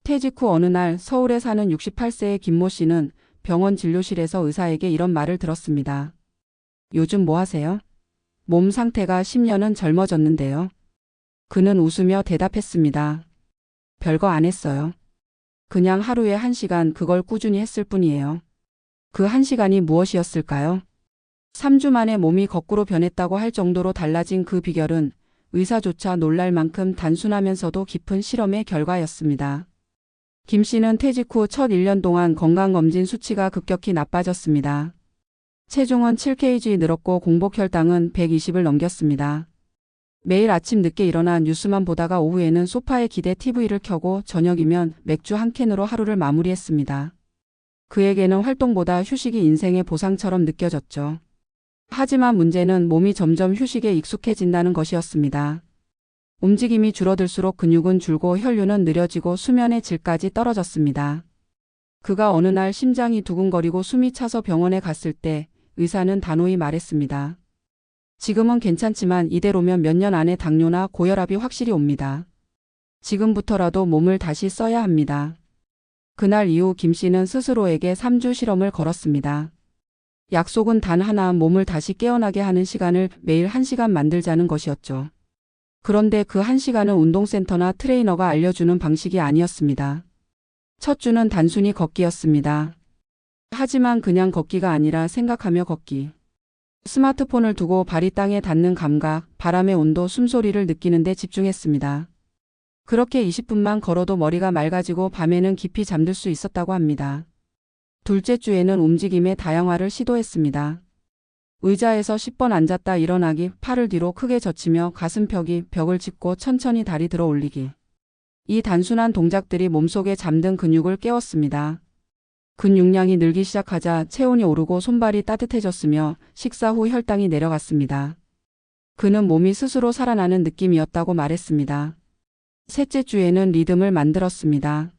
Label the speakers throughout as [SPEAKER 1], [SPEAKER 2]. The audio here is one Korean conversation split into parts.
[SPEAKER 1] 퇴직 후 어느 날 서울에 사는 68세의 김모 씨는 병원 진료실에서 의사에게 이런 말을 들었습니다. 요즘 뭐 하세요? 몸 상태가 10년은 젊어졌는데요. 그는 웃으며 대답했습니다. 별거 안 했어요. 그냥 하루에 1시간 그걸 꾸준히 했을 뿐이에요. 그 1시간이 무엇이었을까요? 3주 만에 몸이 거꾸로 변했다고 할 정도로 달라진 그 비결은 의사조차 놀랄 만큼 단순하면서도 깊은 실험의 결과였습니다. 김 씨는 퇴직 후 첫 1년 동안 건강검진 수치가 급격히 나빠졌습니다. 체중은 7kg 늘었고 공복 혈당은 120을 넘겼습니다. 매일 아침 늦게 일어나 뉴스만 보다가 오후에는 소파에 기대 TV를 켜고 저녁이면 맥주 한 캔으로 하루를 마무리했습니다. 그에게는 활동보다 휴식이 인생의 보상처럼 느껴졌죠. 하지만 문제는 몸이 점점 휴식에 익숙해진다는 것이었습니다. 움직임이 줄어들수록 근육은 줄고 혈류는 느려지고 수면의 질까지 떨어졌습니다. 그가 어느 날 심장이 두근거리고 숨이 차서 병원에 갔을 때 의사는 단호히 말했습니다. 지금은 괜찮지만 이대로면 몇 년 안에 당뇨나 고혈압이 확실히 옵니다. 지금부터라도 몸을 다시 써야 합니다. 그날 이후 김 씨는 스스로에게 3주 실험을 걸었습니다. 약속은 단 하나, 몸을 다시 깨어나게 하는 시간을 매일 1시간 만들자는 것이었죠. 그런데 그 1시간은 운동센터나 트레이너가 알려주는 방식이 아니었습니다. 첫 주는 단순히 걷기였습니다. 하지만 그냥 걷기가 아니라 생각하며 걷기. 스마트폰을 두고 발이 땅에 닿는 감각, 바람의 온도, 숨소리를 느끼는 데 집중했습니다. 그렇게 20분만 걸어도 머리가 맑아지고 밤에는 깊이 잠들 수 있었다고 합니다. 둘째 주에는 움직임의 다양화를 시도했습니다. 의자에서 10번 앉았다 일어나기, 팔을 뒤로 크게 젖히며 가슴 펴기, 벽을 짚고 천천히 다리 들어 올리기. 이 단순한 동작들이 몸속에 잠든 근육을 깨웠습니다. 근육량이 늘기 시작하자 체온이 오르고 손발이 따뜻해졌으며 식사 후 혈당이 내려갔습니다. 그는 몸이 스스로 살아나는 느낌이었다고 말했습니다. 셋째 주에는 리듬을 만들었습니다.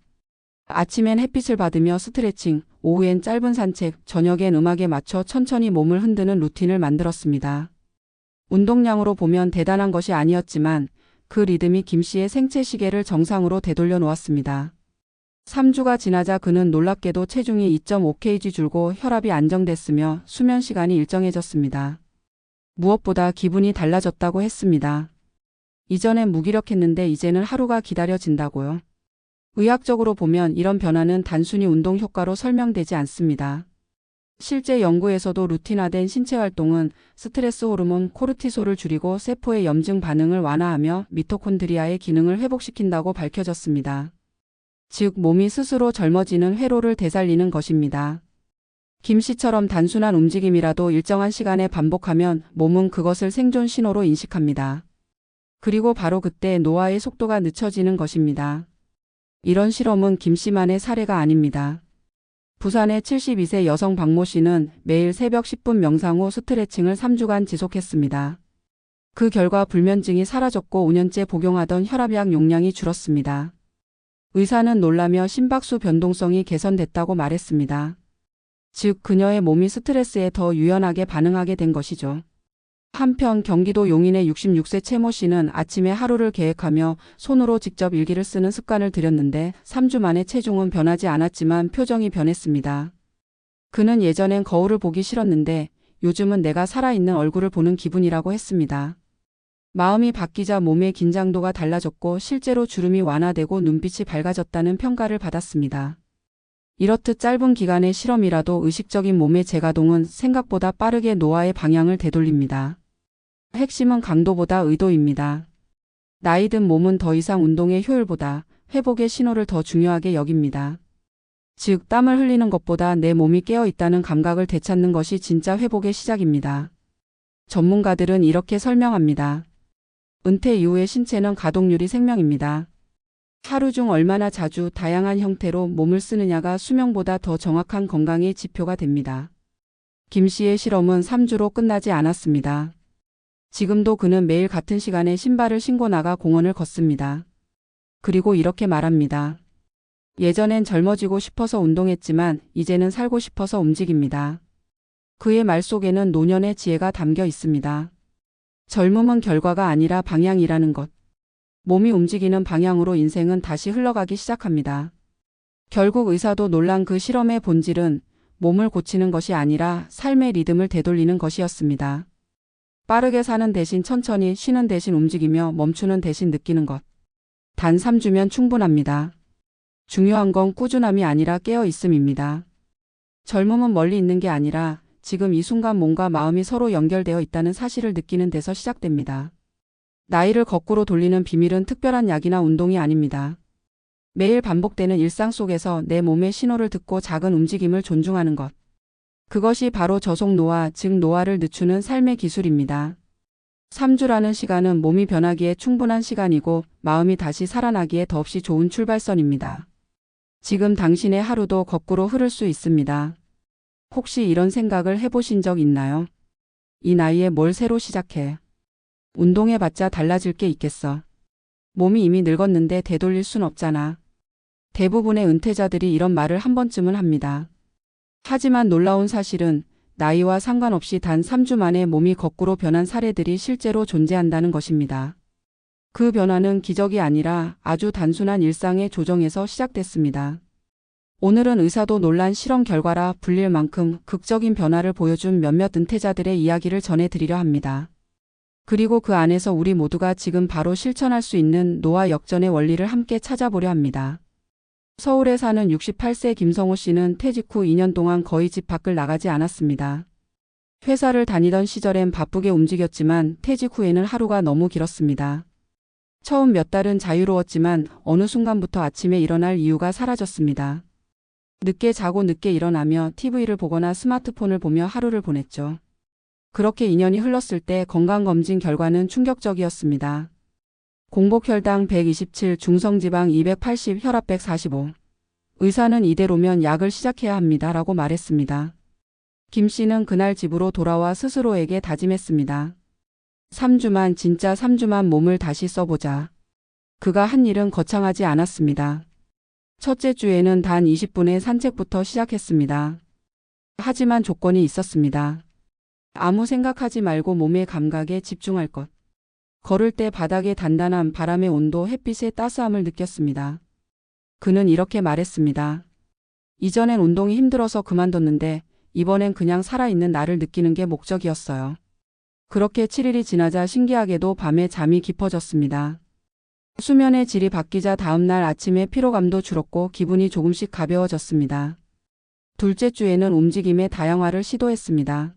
[SPEAKER 1] 아침엔 햇빛을 받으며 스트레칭, 오후엔 짧은 산책, 저녁엔 음악에 맞춰 천천히 몸을 흔드는 루틴을 만들었습니다. 운동량으로 보면 대단한 것이 아니었지만 그 리듬이 김 씨의 생체 시계를 정상으로 되돌려 놓았습니다. 3주가 지나자 그는 놀랍게도 체중이 2.5kg 줄고 혈압이 안정됐으며 수면 시간이 일정해졌습니다. 무엇보다 기분이 달라졌다고 했습니다. 이전엔 무기력했는데 이제는 하루가 기다려진다고요. 의학적으로 보면 이런 변화는 단순히 운동 효과로 설명되지 않습니다. 실제 연구에서도 루틴화된 신체 활동은 스트레스 호르몬 코르티솔을 줄이고 세포의 염증 반응을 완화하며 미토콘드리아의 기능을 회복시킨다고 밝혀졌습니다. 즉 몸이 스스로 젊어지는 회로를 되살리는 것입니다. 김 씨처럼 단순한 움직임이라도 일정한 시간에 반복하면 몸은 그것을 생존 신호로 인식합니다. 그리고 바로 그때 노화의 속도가 늦춰지는 것입니다. 이런 실험은 김 씨만의 사례가 아닙니다. 부산의 72세 여성 박모 씨는 매일 새벽 10분 명상 후 스트레칭을 3주간 지속했습니다. 그 결과 불면증이 사라졌고 5년째 복용하던 혈압약 용량이 줄었습니다. 의사는 놀라며 심박수 변동성이 개선됐다고 말했습니다. 즉 그녀의 몸이 스트레스에 더 유연하게 반응하게 된 것이죠. 한편 경기도 용인의 66세 최모 씨는 아침에 하루를 계획하며 손으로 직접 일기를 쓰는 습관을 들였는데 3주 만에 체중은 변하지 않았지만 표정이 변했습니다. 그는 예전엔 거울을 보기 싫었는데 요즘은 내가 살아있는 얼굴을 보는 기분이라고 했습니다. 마음이 바뀌자 몸의 긴장도가 달라졌고 실제로 주름이 완화되고 눈빛이 밝아졌다는 평가를 받았습니다. 이렇듯 짧은 기간의 실험이라도 의식적인 몸의 재가동은 생각보다 빠르게 노화의 방향을 되돌립니다. 핵심은 강도보다 의도입니다. 나이 든 몸은 더 이상 운동의 효율보다 회복의 신호를 더 중요하게 여깁니다. 즉 땀을 흘리는 것보다 내 몸이 깨어 있다는 감각을 되찾는 것이 진짜 회복의 시작입니다. 전문가들은 이렇게 설명합니다. 은퇴 이후의 신체는 가동률이 생명입니다. 하루 중 얼마나 자주 다양한 형태로 몸을 쓰느냐가 수명보다 더 정확한 건강의 지표가 됩니다. 김 씨의 실험은 3주로 끝나지 않았습니다. 지금도 그는 매일 같은 시간에 신발을 신고 나가 공원을 걷습니다. 그리고 이렇게 말합니다. 예전엔 젊어지고 싶어서 운동했지만 이제는 살고 싶어서 움직입니다. 그의 말 속에는 노년의 지혜가 담겨 있습니다. 젊음은 결과가 아니라 방향이라는 것. 몸이 움직이는 방향으로 인생은 다시 흘러가기 시작합니다. 결국 의사도 놀란 그 실험의 본질은 몸을 고치는 것이 아니라 삶의 리듬을 되돌리는 것이었습니다. 빠르게 사는 대신 천천히, 쉬는 대신 움직이며, 멈추는 대신 느끼는 것. 단 3주면 충분합니다. 중요한 건 꾸준함이 아니라 깨어 있음입니다. 젊음은 멀리 있는 게 아니라 지금 이 순간 몸과 마음이 서로 연결되어 있다는 사실을 느끼는 데서 시작됩니다. 나이를 거꾸로 돌리는 비밀은 특별한 약이나 운동이 아닙니다. 매일 반복되는 일상 속에서 내 몸의 신호를 듣고 작은 움직임을 존중하는 것. 그것이 바로 저속 노화, 즉 노화를 늦추는 삶의 기술입니다. 3주라는 시간은 몸이 변하기에 충분한 시간이고 마음이 다시 살아나기에 더없이 좋은 출발선입니다. 지금 당신의 하루도 거꾸로 흐를 수 있습니다. 혹시 이런 생각을 해보신 적 있나요? 이 나이에 뭘 새로 시작해? 운동해봤자 달라질 게 있겠어. 몸이 이미 늙었는데 되돌릴 순 없잖아. 대부분의 은퇴자들이 이런 말을 한 번쯤은 합니다. 하지만 놀라운 사실은 나이와 상관없이 단 3주 만에 몸이 거꾸로 변한 사례들이 실제로 존재한다는 것입니다. 그 변화는 기적이 아니라 아주 단순한 일상의 조정에서 시작됐습니다. 오늘은 의사도 놀란 실험 결과라 불릴 만큼 극적인 변화를 보여준 몇몇 은퇴자들의 이야기를 전해드리려 합니다. 그리고 그 안에서 우리 모두가 지금 바로 실천할 수 있는 노화 역전의 원리를 함께 찾아보려 합니다. 서울에 사는 68세 김성호 씨는 퇴직 후 2년 동안 거의 집 밖을 나가지 않았습니다. 회사를 다니던 시절엔 바쁘게 움직였지만 퇴직 후에는 하루가 너무 길었습니다. 처음 몇 달은 자유로웠지만 어느 순간부터 아침에 일어날 이유가 사라졌습니다. 늦게 자고 늦게 일어나며 TV를 보거나 스마트폰을 보며 하루를 보냈죠. 그렇게 2년이 흘렀을 때 건강검진 결과는 충격적이었습니다. 공복혈당 127, 중성지방 280, 혈압 145. 의사는 이대로면 약을 시작해야 합니다. 라고 말했습니다. 김 씨는 그날 집으로 돌아와 스스로에게 다짐했습니다. 3주만, 진짜 3주만 몸을 다시 써보자. 그가 한 일은 거창하지 않았습니다. 첫째 주에는 단 20분의 산책부터 시작했습니다. 하지만 조건이 있었습니다. 아무 생각하지 말고 몸의 감각에 집중할 것. 걸을 때 바닥의 단단함, 바람의 온도, 햇빛의 따스함을 느꼈습니다. 그는 이렇게 말했습니다. 이전엔 운동이 힘들어서 그만뒀는데 이번엔 그냥 살아있는 나를 느끼는 게 목적이었어요. 그렇게 7일이 지나자 신기하게도 밤에 잠이 깊어졌습니다. 수면의 질이 바뀌자 다음날 아침에 피로감도 줄었고 기분이 조금씩 가벼워졌습니다. 둘째 주에는 움직임의 다양화를 시도했습니다.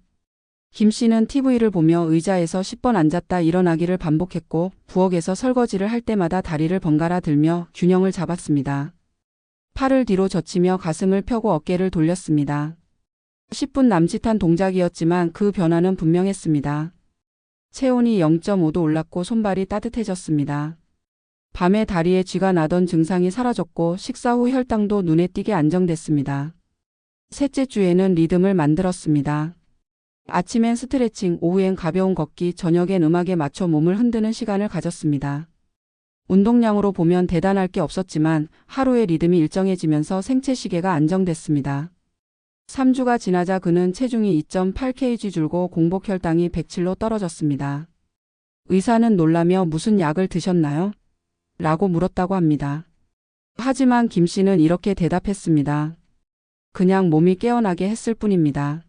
[SPEAKER 1] 김 씨는 TV를 보며 의자에서 10번 앉았다 일어나기를 반복했고 부엌에서 설거지를 할 때마다 다리를 번갈아 들며 균형을 잡았습니다. 팔을 뒤로 젖히며 가슴을 펴고 어깨를 돌렸습니다. 10분 남짓한 동작이었지만 그 변화는 분명했습니다. 체온이 0.5도 올랐고 손발이 따뜻해졌습니다. 밤에 다리에 쥐가 나던 증상이 사라졌고 식사 후 혈당도 눈에 띄게 안정됐습니다. 셋째 주에는 리듬을 만들었습니다. 아침엔 스트레칭, 오후엔 가벼운 걷기, 저녁엔 음악에 맞춰 몸을 흔드는 시간을 가졌습니다. 운동량으로 보면 대단할 게 없었지만 하루의 리듬이 일정해지면서 생체 시계가 안정됐습니다. 3주가 지나자 그는 체중이 2.8kg 줄고 공복 혈당이 107로 떨어졌습니다. 의사는 놀라며 무슨 약을 드셨나요? 라고 물었다고 합니다. 하지만 김 씨는 이렇게 대답했습니다. 그냥 몸이 깨어나게 했을 뿐입니다.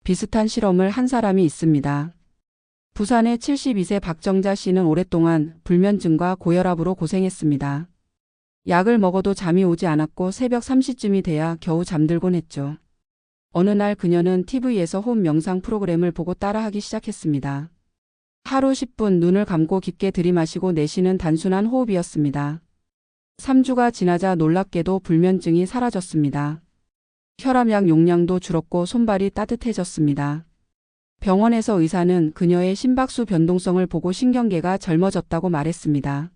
[SPEAKER 1] 비슷한 실험을 한 사람이 있습니다. 부산의 72세 박정자 씨는 오랫동안 불면증과 고혈압으로 고생했습니다. 약을 먹어도 잠이 오지 않았고 새벽 3시쯤이 돼야 겨우 잠들곤 했죠. 어느 날 그녀는 TV에서 호흡 명상 프로그램을 보고 따라하기 시작했습니다. 하루 10분 눈을 감고 깊게 들이마시고 내쉬는 단순한 호흡이었습니다. 3주가 지나자 놀랍게도 불면증이 사라졌습니다. 혈압약 용량도 줄었고 손발이 따뜻해졌습니다. 병원에서 의사는 그녀의 심박수 변동성을 보고 신경계가 젊어졌다고 말했습니다.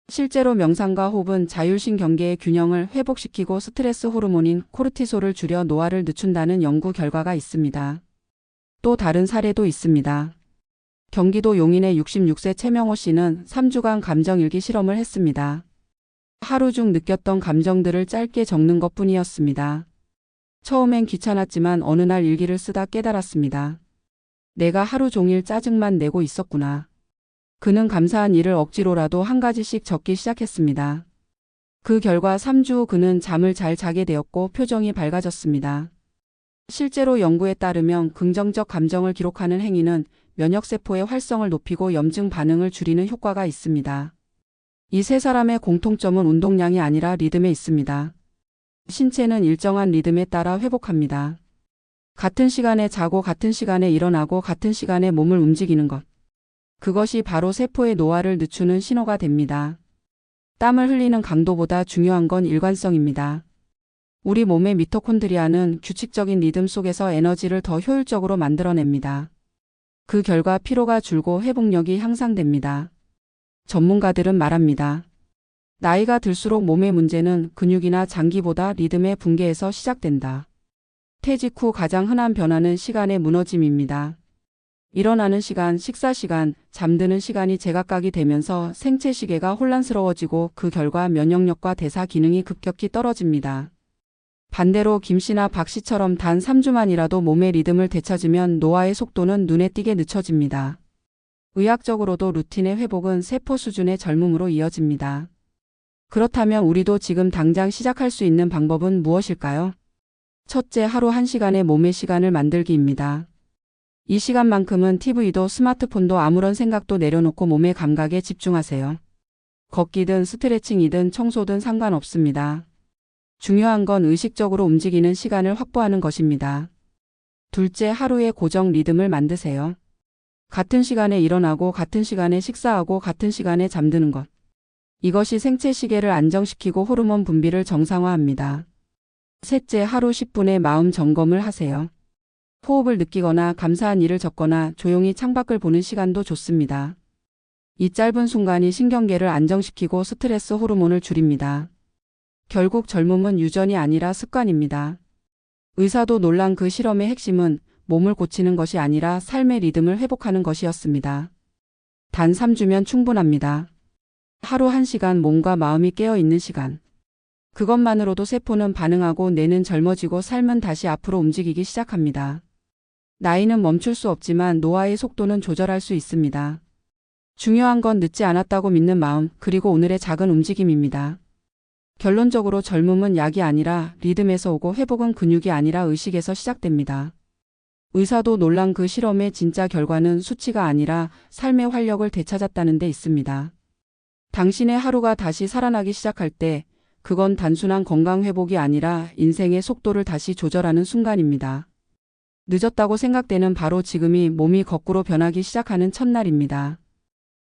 [SPEAKER 1] 실제로 명상과 호흡은 자율신경계의 균형을 회복시키고 스트레스 호르몬인 코르티솔을 줄여 노화를 늦춘다는 연구 결과가 있습니다. 또 다른 사례도 있습니다. 경기도 용인의 66세 최명호 씨는 3주간 감정일기 실험을 했습니다. 하루 중 느꼈던 감정들을 짧게 적는 것뿐이었습니다. 처음엔 귀찮았지만 어느 날 일기를 쓰다 깨달았습니다. 내가 하루 종일 짜증만 내고 있었구나. 그는 감사한 일을 억지로라도 한 가지씩 적기 시작했습니다. 그 결과 3주 후 그는 잠을 잘 자게 되었고 표정이 밝아졌습니다. 실제로 연구에 따르면 긍정적 감정을 기록하는 행위는 면역세포의 활성을 높이고 염증 반응을 줄이는 효과가 있습니다. 이 세 사람의 공통점은 운동량이 아니라 리듬에 있습니다. 신체는 일정한 리듬에 따라 회복합니다. 같은 시간에 자고 같은 시간에 일어나고 같은 시간에 몸을 움직이는 것. 그것이 바로 세포의 노화를 늦추는 신호가 됩니다. 땀을 흘리는 강도보다 중요한 건 일관성입니다. 우리 몸의 미토콘드리아는 규칙적인 리듬 속에서 에너지를 더 효율적으로 만들어냅니다. 그 결과 피로가 줄고 회복력이 향상됩니다. 전문가들은 말합니다. 나이가 들수록 몸의 문제는 근육이나 장기보다 리듬의 붕괴에서 시작된다. 퇴직 후 가장 흔한 변화는 시간의 무너짐입니다. 일어나는 시간, 식사 시간, 잠드는 시간이 제각각이 되면서 생체 시계가 혼란스러워지고 그 결과 면역력과 대사 기능이 급격히 떨어집니다. 반대로 김 씨나 박 씨처럼 단 3주만이라도 몸의 리듬을 되찾으면 노화의 속도는 눈에 띄게 늦춰집니다. 의학적으로도 루틴의 회복은 세포 수준의 젊음으로 이어집니다. 그렇다면 우리도 지금 당장 시작할 수 있는 방법은 무엇일까요? 첫째, 하루 1시간의 몸의 시간을 만들기입니다. 이 시간만큼은 TV도 스마트폰도 아무런 생각도 내려놓고 몸의 감각에 집중하세요. 걷기든 스트레칭이든 청소든 상관없습니다. 중요한 건 의식적으로 움직이는 시간을 확보하는 것입니다. 둘째, 하루의 고정 리듬을 만드세요. 같은 시간에 일어나고 같은 시간에 식사하고 같은 시간에 잠드는 것. 이것이 생체 시계를 안정시키고 호르몬 분비를 정상화합니다. 셋째, 하루 10분의 마음 점검을 하세요. 호흡을 느끼거나 감사한 일을 적거나 조용히 창밖을 보는 시간도 좋습니다. 이 짧은 순간이 신경계를 안정시키고 스트레스 호르몬을 줄입니다. 결국 젊음은 유전이 아니라 습관입니다. 의사도 놀란 그 실험의 핵심은 몸을 고치는 것이 아니라 삶의 리듬을 회복하는 것이었습니다. 단 3주면 충분합니다. 하루 1시간 몸과 마음이 깨어있는 시간. 그것만으로도 세포는 반응하고 뇌는 젊어지고 삶은 다시 앞으로 움직이기 시작합니다. 나이는 멈출 수 없지만 노화의 속도는 조절할 수 있습니다. 중요한 건 늦지 않았다고 믿는 마음, 그리고 오늘의 작은 움직임입니다. 결론적으로 젊음은 약이 아니라 리듬에서 오고 회복은 근육이 아니라 의식에서 시작됩니다. 의사도 놀란 그 실험의 진짜 결과는 수치가 아니라 삶의 활력을 되찾았다는 데 있습니다. 당신의 하루가 다시 살아나기 시작할 때 그건 단순한 건강 회복이 아니라 인생의 속도를 다시 조절하는 순간입니다. 늦었다고 생각되는 바로 지금이 몸이 거꾸로 변하기 시작하는 첫날입니다.